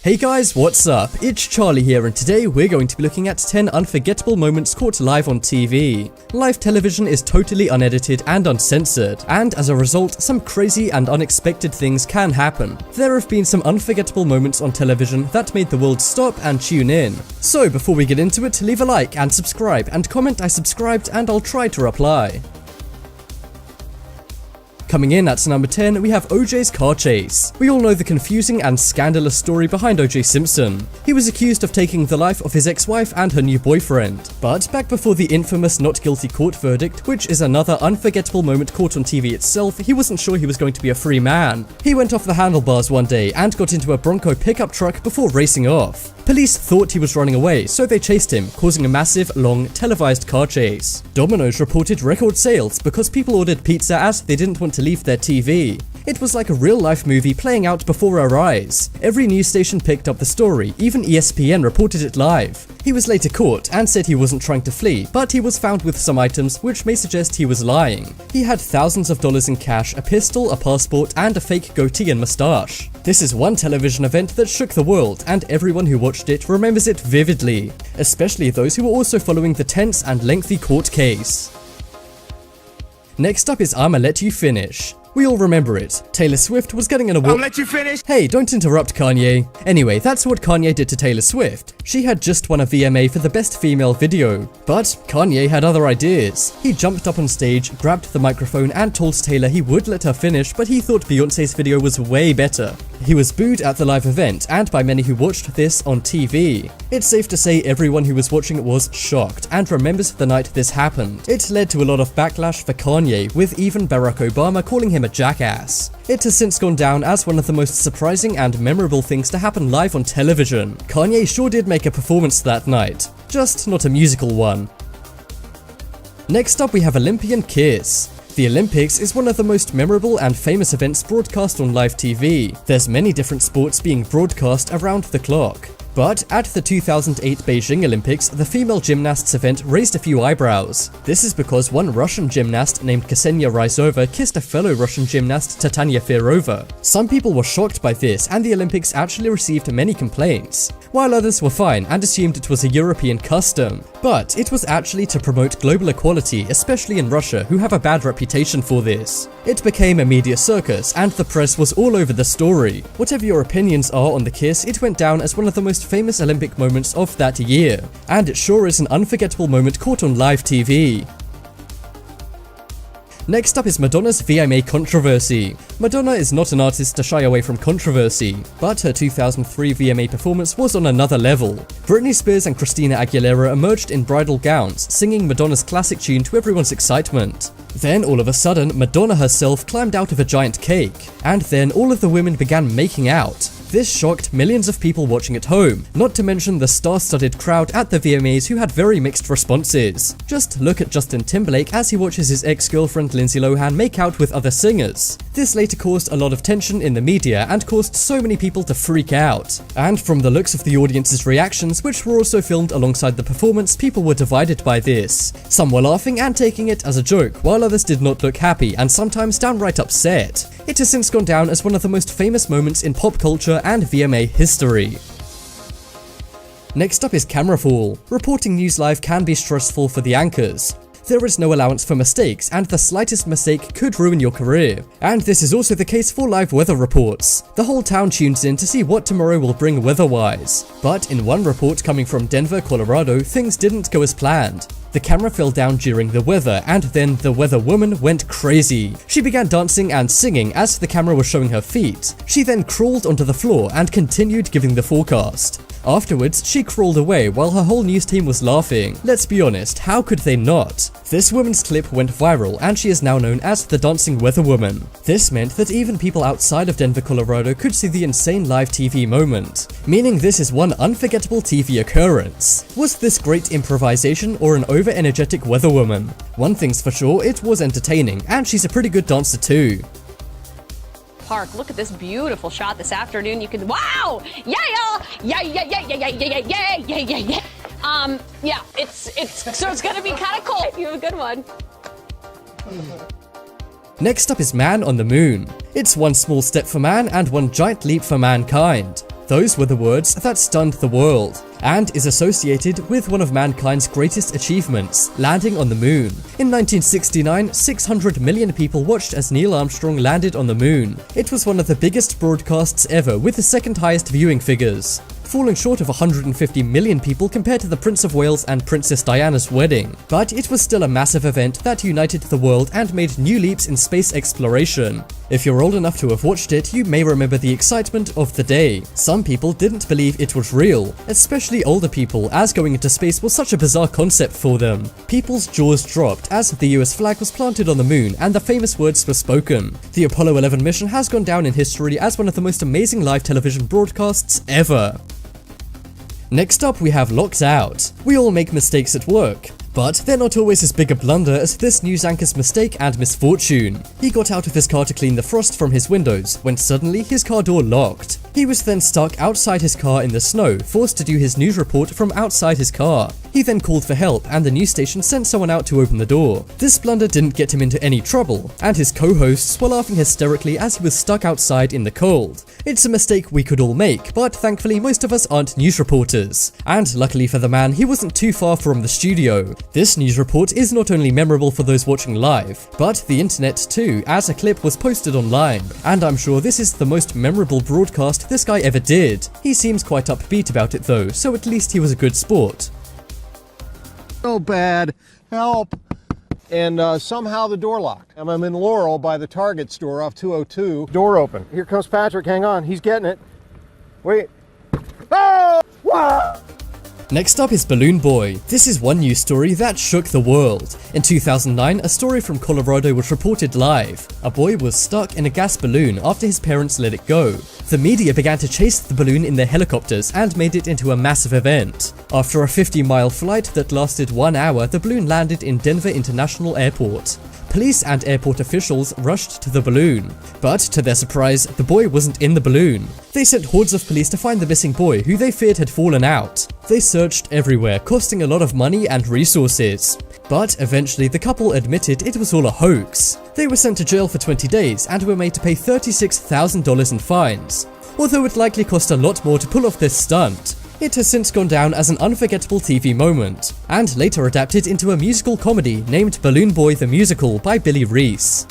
Hey guys, what's up? It's Charlie here, and today we're going to be looking at 10 unforgettable moments caught live on TV. Live television is totally unedited and uncensored, and as a result, some crazy and unexpected things can happen. There have been some unforgettable moments on television that made the world stop and tune in. So before we get into it, leave a like and subscribe, and comment I subscribed and I'll try to reply. Coming in at number 10, we have OJ's car chase. We all know the confusing and scandalous story behind OJ Simpson. He was accused of taking the life of his ex-wife and her new boyfriend. But back before the infamous not guilty court verdict, which is another unforgettable moment caught on TV itself, he wasn't sure he was going to be a free man. He went off the handlebars one day and got into a Bronco pickup truck before racing off. Police thought he was running away, so they chased him, causing a massive, long, televised car chase. Domino's reported record sales because people ordered pizza as they didn't want to leave their TV. It was like a real-life movie playing out before our eyes. Every news station picked up the story, even ESPN reported it live. He was later caught and said he wasn't trying to flee, but he was found with some items which may suggest he was lying. He had thousands of dollars in cash, a pistol, a passport, and a fake goatee and mustache. This is one television event that shook the world, and everyone who watched it remembers it vividly, especially those who were also following the tense and lengthy court case. Next up is I'ma Let You Finish. We all remember it. Taylor Swift was getting an award. I'll let you finish. Hey, don't interrupt, Kanye. Anyway, that's what Kanye did to Taylor Swift. She had just won a VMA for the Best Female Video. But Kanye had other ideas. He jumped up on stage, grabbed the microphone, and told Taylor he would let her finish, but he thought Beyoncé's video was way better. He was booed at the live event, and by many who watched this on TV. It's safe to say everyone who was watching was shocked, and remembers the night this happened. It led to a lot of backlash for Kanye, with even Barack Obama calling him a jackass. It has since gone down as one of the most surprising and memorable things to happen live on television. Kanye sure did make a performance that night, just not a musical one. Next up we have Olympian Kiss. The Olympics is one of the most memorable and famous events broadcast on live TV. There's many different sports being broadcast around the clock. But at the 2008 Beijing Olympics, the female gymnasts event raised a few eyebrows. This is because one Russian gymnast named Ksenia Ryzova kissed a fellow Russian gymnast, Tatiana Ferova. Some people were shocked by this, and the Olympics actually received many complaints, while others were fine and assumed it was a European custom. But it was actually to promote global equality, especially in Russia, who have a bad reputation for this. It became a media circus, and the press was all over the story. Whatever your opinions are on the kiss, it went down as one of the most famous Olympic moments of that year, and it sure is an unforgettable moment caught on live TV. Next up is Madonna's VMA controversy. Madonna is not an artist to shy away from controversy, but her 2003 VMA performance was on another level. Britney Spears and Christina Aguilera emerged in bridal gowns, singing Madonna's classic tune to everyone's excitement. Then all of a sudden, Madonna herself climbed out of a giant cake, and then all of the women began making out. This shocked millions of people watching at home, not to mention the star-studded crowd at the VMAs who had very mixed responses. Just look at Justin Timberlake as he watches his ex-girlfriend Lindsay Lohan make out with other singers. This later caused a lot of tension in the media and caused so many people to freak out. And from the looks of the audience's reactions, which were also filmed alongside the performance, people were divided by this. Some were laughing and taking it as a joke, while others did not look happy and sometimes downright upset. It has since gone down as one of the most famous moments in pop culture and VMA history. Next up is camera fall. Reporting news live can be stressful for the anchors. There is no allowance for mistakes, and the slightest mistake could ruin your career. And this is also the case for live weather reports. The whole town tunes in to see what tomorrow will bring weather-wise. But in one report coming from Denver, Colorado, things didn't go as planned. The camera fell down during the weather, and then the weather woman went crazy. She began dancing and singing as the camera was showing her feet. She then crawled onto the floor and continued giving the forecast. Afterwards, she crawled away while her whole news team was laughing. Let's be honest, how could they not? This woman's clip went viral, and she is now known as the Dancing Weather Woman. This meant that even people outside of Denver, Colorado could see the insane live TV moment, meaning this is one unforgettable TV occurrence. Was this great improvisation or an over-energetic weather woman? One thing's for sure, it was entertaining, and she's a pretty good dancer too. Park. Look at this beautiful shot this afternoon. You can, wow! Yeah, y'all! Yeah, yeah, yeah, yeah, yeah, yeah, yeah, yeah, yeah, yeah. Yeah, it's gonna be kind of cold. You have a good one. Next up is Man on the Moon. It's one small step for man and one giant leap for mankind. Those were the words that stunned the world, and is associated with one of mankind's greatest achievements, landing on the moon. In 1969, 600 million people watched as Neil Armstrong landed on the moon. It was one of the biggest broadcasts ever, with the second highest viewing figures, falling short of 150 million people compared to the Prince of Wales and Princess Diana's wedding. But it was still a massive event that united the world and made new leaps in space exploration. If you're old enough to have watched it, you may remember the excitement of the day. Some people didn't believe it was real, especially older people, as going into space was such a bizarre concept for them. People's jaws dropped as the US flag was planted on the moon and the famous words were spoken. The Apollo 11 mission has gone down in history as one of the most amazing live television broadcasts ever. Next up, we have Locked Out. We all make mistakes at work, but they're not always as big a blunder as this news anchor's mistake and misfortune. He got out of his car to clean the frost from his windows when suddenly his car door locked. He was then stuck outside his car in the snow, forced to do his news report from outside his car. He then called for help and the news station sent someone out to open the door. This blunder didn't get him into any trouble, and his co-hosts were laughing hysterically as he was stuck outside in the cold. It's a mistake we could all make, but thankfully most of us aren't news reporters. And luckily for the man, he wasn't too far from the studio. This news report is not only memorable for those watching live, but the internet too, as a clip was posted online. And I'm sure this is the most memorable broadcast this guy ever did. He seems quite upbeat about it though, so at least he was a good sport. So bad, help. And somehow the door locked. I'm in Laurel by the Target store off 202. Door open. Here comes Patrick, hang on, he's getting it. Wait. Oh! Wow! Next up is Balloon Boy. This is one news story that shook the world. In 2009, a story from Colorado was reported live. A boy was stuck in a gas balloon after his parents let it go. The media began to chase the balloon in their helicopters and made it into a massive event. After a 50-mile flight that lasted 1 hour, the balloon landed in Denver International Airport. Police and airport officials rushed to the balloon, but to their surprise, the boy wasn't in the balloon. They sent hordes of police to find the missing boy, who they feared had fallen out. They searched everywhere, costing a lot of money and resources. But eventually the couple admitted it was all a hoax. They were sent to jail for 20 days and were made to pay $36,000 in fines, although it likely cost a lot more to pull off this stunt. It has since gone down as an unforgettable TV moment, and later adapted into a musical comedy named Balloon Boy the Musical by Billy Reese.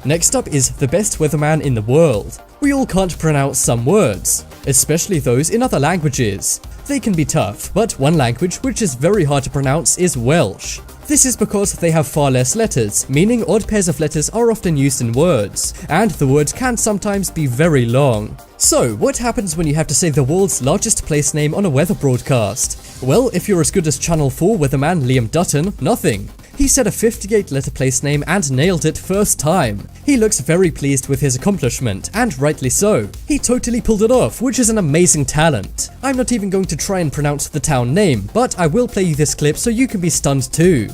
Next up is the best weatherman in the world. We all can't pronounce some words, especially those in other languages. They can be tough, but one language which is very hard to pronounce is Welsh. This is because they have far less letters, meaning odd pairs of letters are often used in words, and the words can sometimes be very long. So, what happens when you have to say the world's largest place name on a weather broadcast? Well, if you're as good as Channel 4 weatherman Liam Dutton, nothing. He said a 58-letter place name and nailed it first time. He looks very pleased with his accomplishment, and rightly so. He totally pulled it off, which is an amazing talent. I'm not even going to try and pronounce the town name, but I will play you this clip so you can be stunned too.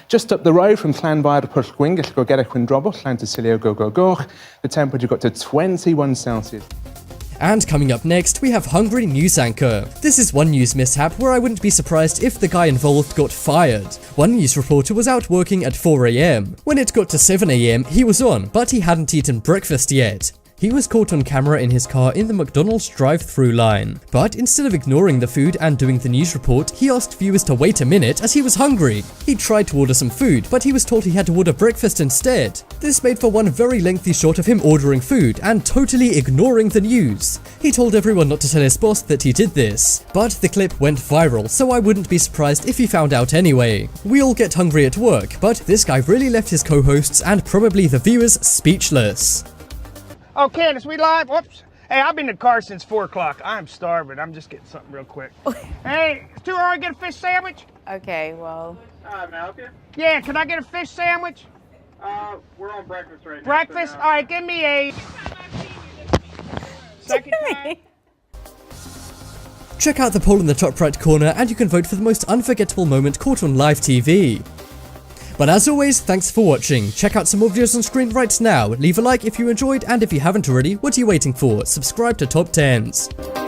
Just up the road from Llanfair to Pwllgwyngyll go get a Quindrobwll, Llantysilio go go goch. The temperature got to 21 Celsius. And coming up next, we have Hungry News Anchor. This is one news mishap where I wouldn't be surprised if the guy involved got fired. One news reporter was out working at 4 AM. When it got to 7 AM, he was on, but he hadn't eaten breakfast yet. He was caught on camera in his car in the McDonald's drive-thru line. But instead of ignoring the food and doing the news report, he asked viewers to wait a minute as he was hungry. He tried to order some food, but he was told he had to order breakfast instead. This made for one very lengthy shot of him ordering food and totally ignoring the news. He told everyone not to tell his boss that he did this. But the clip went viral, so I wouldn't be surprised if he found out anyway. We all get hungry at work, but this guy really left his co-hosts and probably the viewers speechless. Oh, Candace, we live? Whoops. Hey, I've been in the car since 4 o'clock. I'm starving. I'm just getting something real quick. Hey, it's too early to get a fish sandwich? Okay, well. May I help you? Yeah, can I get a fish sandwich? We're on breakfast right now. Breakfast? So All right, give me a... Second time. Check out the poll in the top right corner and you can vote for the most unforgettable moment caught on live TV. But as always, thanks for watching. Check out some more videos on screen right now. Leave a like if you enjoyed, and if you haven't already, what are you waiting for? Subscribe to Top 10s.